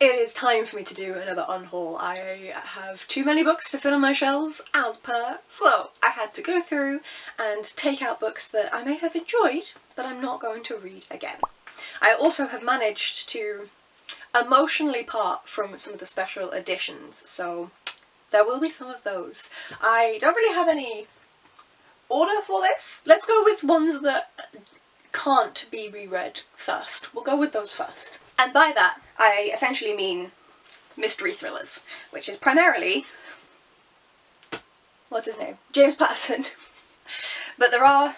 It is time for me to do another unhaul. I have too many books to fill on my shelves, as per, so I had to go through and take out books that I may have enjoyed, but I'm not going to read again. I also have managed to emotionally part from some of the special editions, so there will be some of those. I don't really have any order for this. Let's go with ones that can't be reread first. We'll go with those first. And by that, I essentially mean mystery thrillers, which is primarily, what's his name? James Patterson. But there are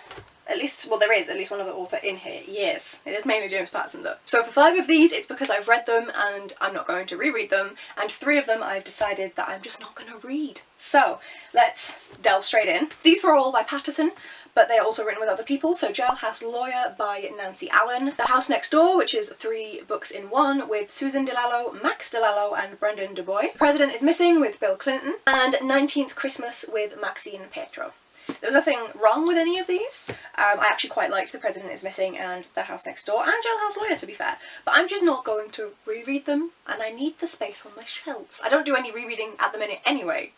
at least, well, there is at least one other author in here. Yes, it is mainly James Patterson though. So for 5 of these, it's because I've read them and I'm not going to reread them, and 3 of them I've decided that I'm just not going to read. So let's delve straight in. These were all by Patterson, but they're also written with other people. So Jailhouse Lawyer by Nancy Allen, The House Next Door, which is 3 books in 1 with Susan DiLallo, Max DiLallo and Brendan DuBois, President is Missing with Bill Clinton, and 19th Christmas with Maxine Paetro. There's nothing wrong with any of these. I actually quite like The President is Missing and The House Next Door and Jailhouse Lawyer, to be fair, but I'm just not going to reread them, and I need the space on my shelves. I don't do any rereading at the minute anyway,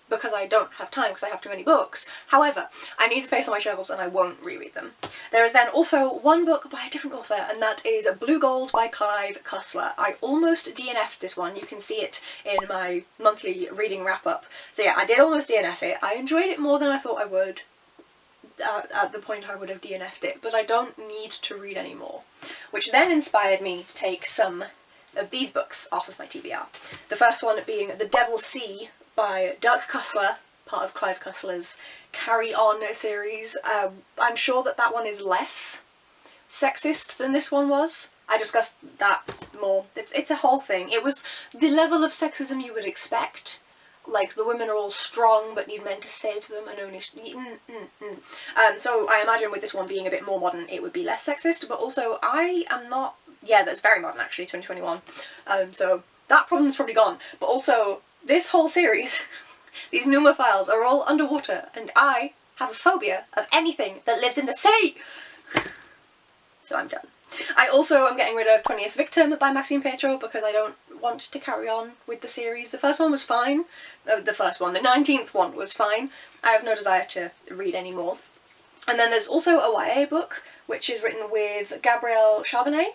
because I don't have time because I have too many books. However, I need the space on my shelves and I won't reread them. There is then also one book by a different author, and that is Blue Gold by Clive Cussler. I almost DNF'd this one. You can see it in my monthly reading wrap-up. So yeah, I did almost DNF it. I enjoyed it more than I thought I would at the point I would have DNF'd it, but I don't need to read any more. Which then inspired me to take some of these books off of my TBR. The first one being The Devil's Sea by Dirk Cussler, part of Clive Cussler's Carry On series. I'm sure that that one is less sexist than this one was. I discussed that more. It's a whole thing. It was the level of sexism you would expect. Like, the women are all strong but need men to save them and only... So I imagine with this one being a bit more modern it would be less sexist, but also I am not... Yeah, that's very modern actually, 2021. So that problem's probably gone. But also, this whole series, these pneumophiles are all underwater, and I have a phobia of anything that lives in the sea! So I'm done. I also am getting rid of 20th Victim by Maxine Paetro because I don't want to carry on with the series. The first one was fine. The 19th one was fine. I have no desire to read any more. And then there's also a YA book, which is written with Gabrielle Charbonnet,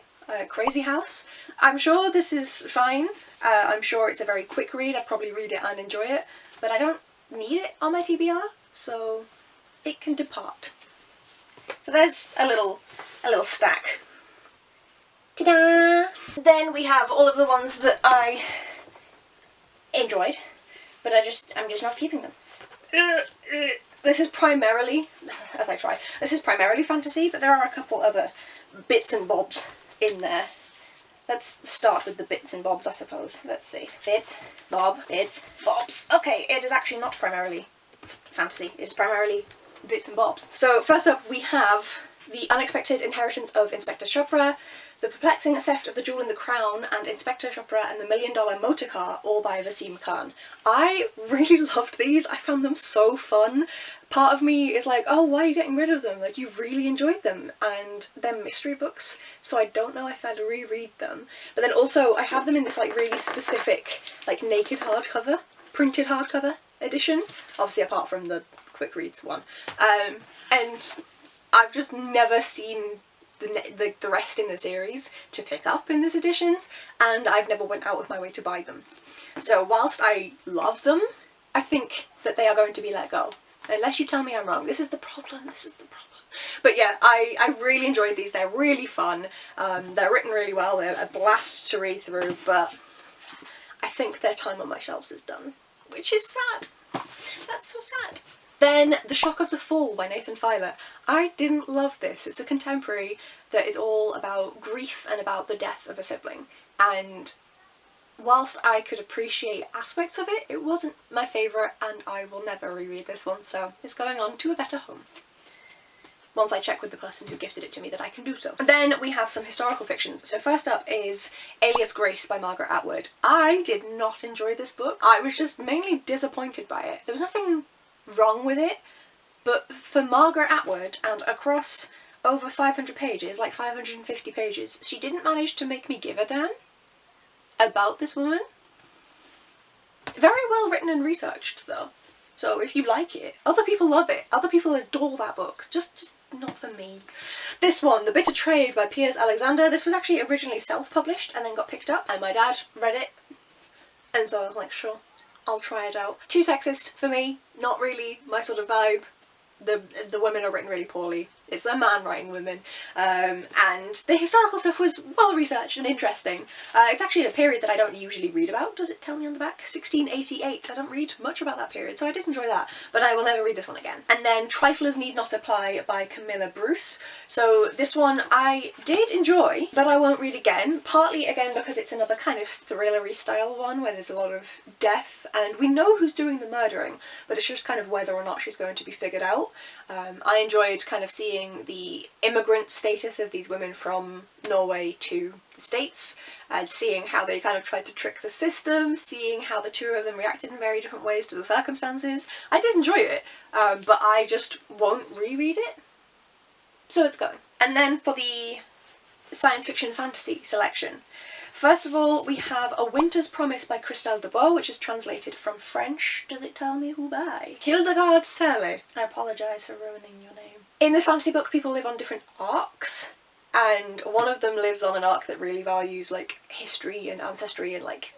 Crazy House. I'm sure this is fine. I'm sure it's a very quick read. I'd probably read it and enjoy it, but I don't need it on my TBR, so it can depart. So there's a little stack. Ta-da! Then we have all of the ones that I enjoyed, but I'm just not keeping them. This is primarily, as I try, this is primarily fantasy, but there are a couple other bits and bobs in there. Let's start with the bits and bobs, I suppose. Let's see. Bits, bob, bits, bobs. Okay, it is actually not primarily fantasy. It is primarily bits and bobs. So first up we have The Unexpected Inheritance of Inspector Chopra, The Perplexing Theft of the Jewel in the Crown, and Inspector Chopra and the $1 Million Motor Car, all by Vaseem Khan. I really loved these. I found them so fun. Part of me is like, oh, why are you getting rid of them? Like, you really enjoyed them. And they're mystery books, so I don't know if I'd reread them. But then also, I have them in this, like, really specific, like, naked hardcover, printed hardcover edition. Obviously, apart from the quick reads one. And I've just never seen the rest in the series to pick up in this edition, and I've never went out of my way to buy them. So whilst I love them, I think that they are going to be let go. Unless you tell me I'm wrong. This is the problem, this is the problem. But yeah, I really enjoyed these. They're really fun. They're written really well. They're a blast to read through, but I think their time on my shelves is done. Which is sad. That's so sad. Then The Shock of the Fall by Nathan Filer. I didn't love this. It's a contemporary that is all about grief and about the death of a sibling. And whilst I could appreciate aspects of it, it wasn't my favourite, and I will never reread this one, so it's going on to a better home. Once I check with the person who gifted it to me that I can do so. And then we have some historical fictions. So first up is Alias Grace by Margaret Atwood. I did not enjoy this book. I was just mainly disappointed by it. There was nothing wrong with it, but for Margaret Atwood, and across over 500 pages, like 550 pages, she didn't manage to make me give a damn. about this woman. Very well written and researched though. So if you like it, other people love it. Other people adore that book. Just not for me. This one, The Bitter Trade by Piers Alexander. This was actually originally self-published and then got picked up, and my dad read it. And so I was like, sure, I'll try it out. Too sexist for me. Not really my sort of vibe. The women are written really poorly. It's a man writing women, and the historical stuff was well researched and interesting. It's actually a period that I don't usually read about. Does it tell me on the back? 1688. I don't read much about that period, so I did enjoy that, but I will never read this one again. And then Triflers Need Not Apply by Camila Bruce. So this one I did enjoy, but I won't read again, partly again because it's another kind of thrillery style one where there's a lot of death, and we know who's doing the murdering, but it's just kind of whether or not she's going to be figured out. I enjoyed kind of seeing the immigrant status of these women from Norway to the States, and seeing how they kind of tried to trick the system, seeing how the two of them reacted in very different ways to the circumstances. I did enjoy it, but I just won't reread it, so it's going. And then for the science fiction fantasy selection, first of all, we have A Winter's Promise by Christelle DuBois, which is translated from French. Does it tell me who by? Hildegard Selle. I apologise for ruining your name. In this fantasy book, people live on different arcs, and one of them lives on an arc that really values, like, history and ancestry and, like,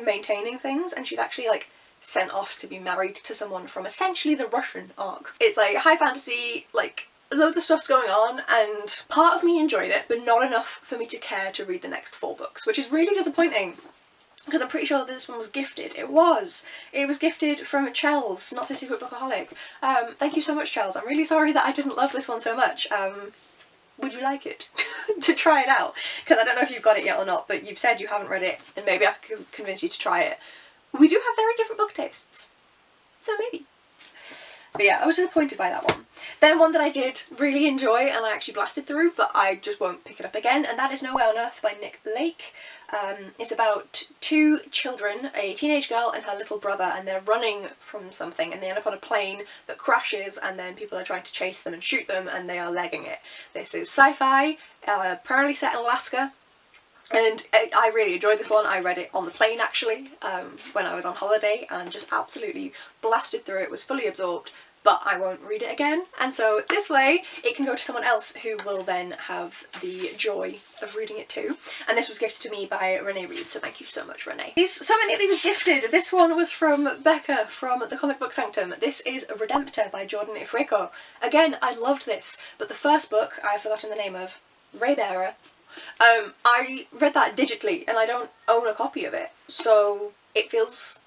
maintaining things, and she's actually, like, sent off to be married to someone from essentially the Russian arc. It's, like, high fantasy, like, loads of stuff's going on, and part of me enjoyed it, but not enough for me to care to read the next 4 books, which is really disappointing, because I'm pretty sure this one was gifted. It was gifted from Chels, Not a Secret Bookaholic. Thank you so much, Chels. I'm really sorry that I didn't love this one so much. Would you like it? To try it out? Because I don't know if you've got it yet or not, but you've said you haven't read it, and maybe I could convince you to try it. We do have very different book tastes, so maybe. But yeah, I was disappointed by that one. Then one that I did really enjoy and I actually blasted through, but I just won't pick it up again, and that is Nowhere on Earth by Nick Lake. It's about 2 children, a teenage girl and her little brother, and they're running from something and they end up on a plane that crashes, and then people are trying to chase them and shoot them and they are legging it. This is sci-fi, primarily set in Alaska. And I really enjoyed this one. I read it on the plane actually, when I was on holiday, and just absolutely blasted through it, was fully absorbed, but I won't read it again. And so this way it can go to someone else who will then have the joy of reading it too. And this was gifted to me by Renee Reeves, so thank you so much, Renee. So many of these are gifted. This one was from Becca from the Comic Book Sanctum. This is Redemptor by Jordan Ifreko. Again, I loved this, but the first book I've forgotten the name of, Raybearer, I read that digitally and I don't own a copy of it, so it feels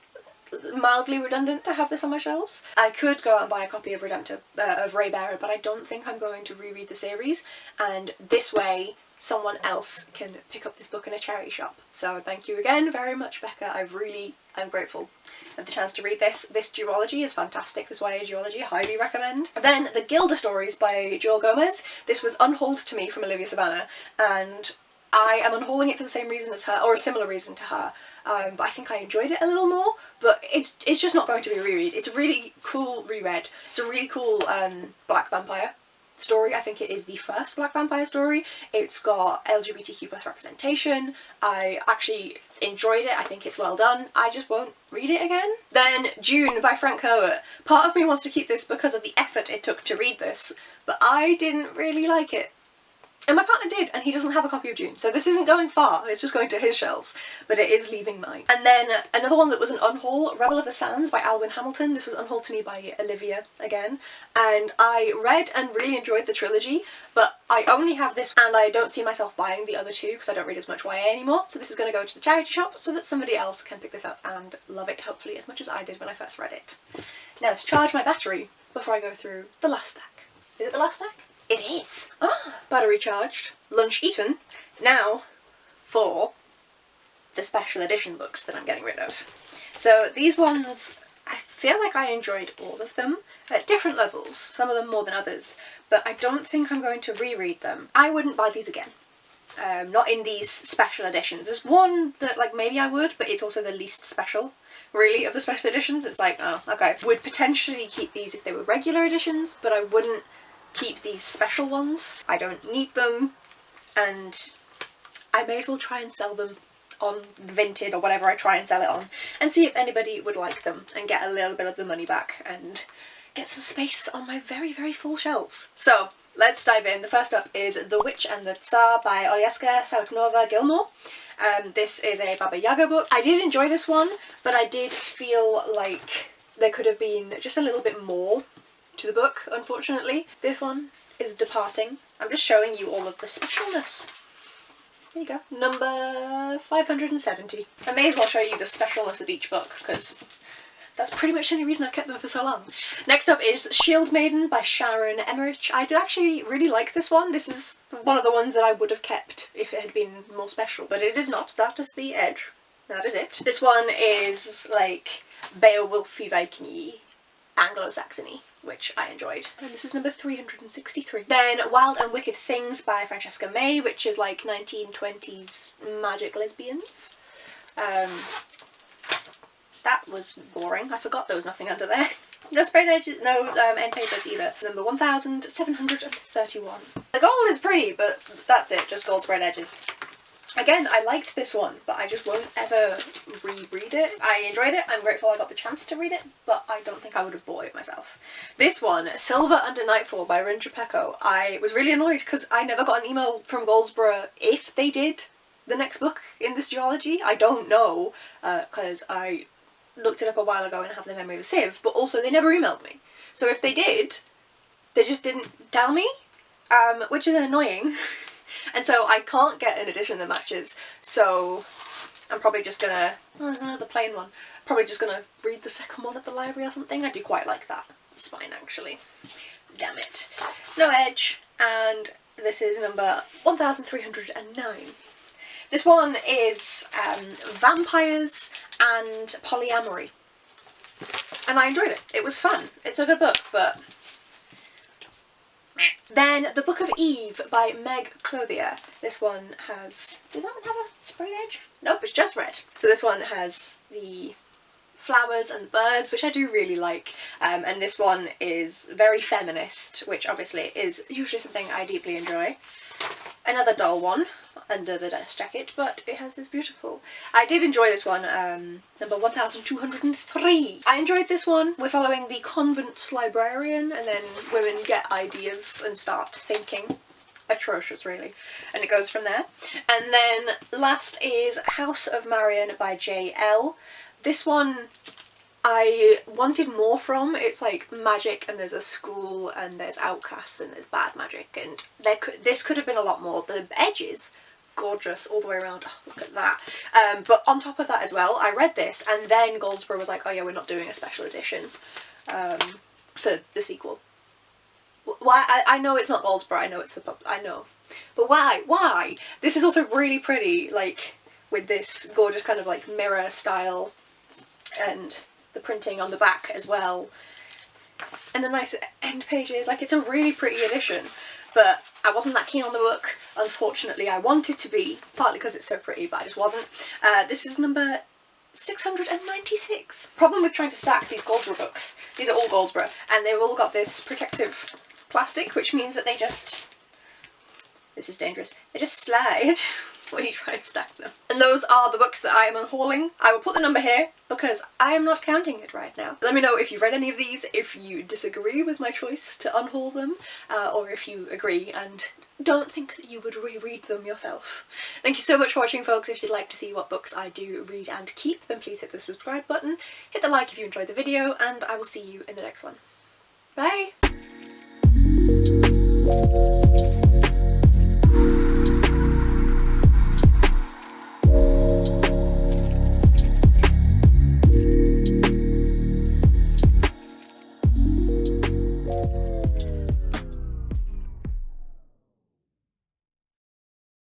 mildly redundant to have this on my shelves. I could go out and buy a copy of Redemptor, of Raybearer, but I don't think I'm going to reread the series, and this way someone else can pick up this book in a charity shop. So thank you again very much, Becca. I'm grateful of the chance to read this. This duology is fantastic, this YA duology, highly recommend. Then The Gilda Stories by Joel Gomez. This was unhauled to me from Olivia Savannah, and I am unhauling it for the same reason as her, or a similar reason to her, but I think I enjoyed it a little more, but it's just not going to be a reread. It's a really cool reread. It's a really cool black vampire story. I think it is the first black vampire story. It's got LGBTQ+ representation. I actually enjoyed it. I think it's well done. I just won't read it again. Then June by Frank Herbert. Part of me wants to keep this because of the effort it took to read this, but I didn't really like it. And my partner did, and he doesn't have a copy of June, so this isn't going far, it's just going to his shelves, but it is leaving mine. And then another one that was an unhaul, Rebel of the Sands by Alwyn Hamilton. This was unhauled to me by Olivia again, and I read and really enjoyed the trilogy, but I only have this and I don't see myself buying the other 2 because I don't read as much YA anymore, so this is going to go to the charity shop so that somebody else can pick this up and love it, hopefully as much as I did when I first read it. Now to charge my battery before I go through the last stack. Is it the last stack? It is! Battery charged, lunch eaten. Now for the special edition books that I'm getting rid of. So these ones, I feel like I enjoyed all of them at different levels, some of them more than others, but I don't think I'm going to reread them. I wouldn't buy these again. Not in these special editions. There's one that like maybe I would, but it's also the least special really of the special editions. It's like, oh, okay. Would potentially keep these if they were regular editions, but I wouldn't keep these special ones. I don't need them, and I may as well try and sell them on Vinted or whatever I try and sell it on, and see if anybody would like them and get a little bit of the money back and get some space on my very, very full shelves. So let's dive in. The first up is The Witch and the Tsar by Olieska Salknova-Gilmore. This is a Baba Yaga book. I did enjoy this one, but I did feel like there could have been just a little bit more to the book, unfortunately. This one is Departing. I'm just showing you all of the specialness. There you go. Number 570. I may as well show you the specialness of each book, because that's pretty much the only reason I've kept them for so long. Next up is Shield Maiden by Sharon Emmerich. I did actually really like this one. This is one of the ones that I would have kept if it had been more special, but it is not. That is the edge. That is it. This one is like Beowulfy Vikingy Anglo-Saxony, which I enjoyed. And this is number 363. Then Wild and Wicked Things by Francesca May, which is like 1920s magic lesbians. That was boring. I forgot there was nothing under there. No sprayed edges, no end papers either. Number 1731. The gold is pretty, but that's it, just gold sprayed edges. Again, I liked this one, but I just won't ever reread it. I enjoyed it, I'm grateful I got the chance to read it, but I don't think I would have bought it myself. This one, Silver Under Nightfall by Rin Pecco. I was really annoyed because I never got an email from Goldsborough if they did the next book in this duology. I don't know, because I looked it up a while ago and have the memory of a sieve, but also they never emailed me. So if they did, they just didn't tell me, which is annoying. And so I can't get an edition that matches, so I'm probably just gonna... Oh, there's another plain one. Probably just gonna read the second one at the library or something. I do quite like that. It's fine, actually. Damn it. No edge, and this is number 1309. This one is vampires and polyamory. And I enjoyed it. It was fun. It's a good book, but... Then The Book of Eve by Meg Clothier. This one has... Does that one have a sprayed edge? Nope, it's just red. So this one has the flowers and the birds, which I do really like. And this one is very feminist, which obviously is usually something I deeply enjoy. Another dull one under the dust jacket, but it has this beautiful... I did enjoy this one, number 1203. I enjoyed this one. We're following the convent librarian, and then women get ideas and start thinking. Atrocious, really. And it goes from there. And then last is House of Marion by J.L. This one I wanted more from. It's like magic, and there's a school, and there's outcasts, and there's bad magic, and this could have been a lot more. The edges, gorgeous all the way around. Oh, look at that. But on top of that as well, I read this, and then Goldsborough was like, oh yeah, we're not doing a special edition for the sequel. Why? I know it's not Goldsborough, I know it's the pub, I know. But why? Why? This is also really pretty, like, with this gorgeous kind of like mirror style, and the printing on the back as well, and the nice end pages. Like, it's a really pretty edition, but I wasn't that keen on the book. Unfortunately, I wanted to be, partly because it's so pretty, but I just wasn't. This is number 696. Problem with trying to stack these Goldsborough books, these are all Goldsborough, and they've all got this protective plastic, which means that they just, this is dangerous, they just slide when you try and stack them. And those are the books that I am unhauling. I will put the number here because I am not counting it right now. Let me know if you've read any of these, if you disagree with my choice to unhaul them, or if you agree and don't think that you would reread them yourself. Thank you so much for watching, folks. If you'd like to see what books I do read and keep, then please hit the subscribe button, hit the like if you enjoyed the video, and I will see you in the next one. Bye!